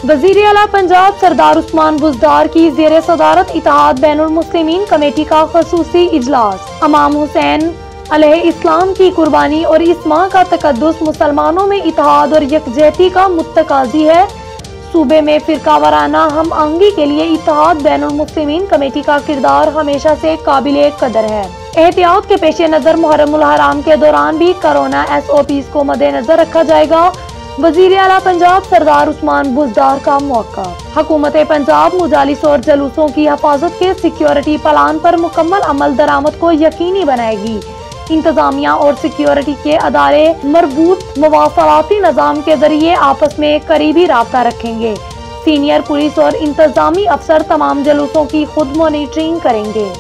वज़ीर आला पंजाब सरदार उस्मान बुज़दार की ज़ेर सदारत इत्तेहाद बैनुल मुस्लिमीन कमेटी का ख़ुसूसी इजलास। इमाम हुसैन अलैहि इस्लाम की कुर्बानी और इस माह का तकद्दुस मुसलमानों में इत्तेहाद और यकजहती का मुत्तकाज़ी है। सूबे में फिरका वाराना हम आहंगी के लिए इत्तेहाद बैनुल मुस्लिमीन कमेटी का किरदार हमेशा से काबिले कदर है। एहतियात के पेश नज़र मुहर्रमुल हराम के दौरान भी कोरोना SOPs को मद्देनजर रखा जाएगा। वज़ीर आला पंजाब सरदार उस्मान बुज़दार का मौका। हुकूमत पंजाब मुजालिस और जलूसों की हिफाजत के सिक्योरिटी प्लान पर मुकम्मल अमल दरामद को यकीनी बनाएगी। इंतजामिया और सिक्योरिटी के अदारे मरबूत मवासलाती निज़ाम के जरिए आपस में करीबी राब्ता रखेंगे। सीनियर पुलिस और इंतजामी अफसर तमाम जलूसों की खुद मॉनिटरिंग करेंगे।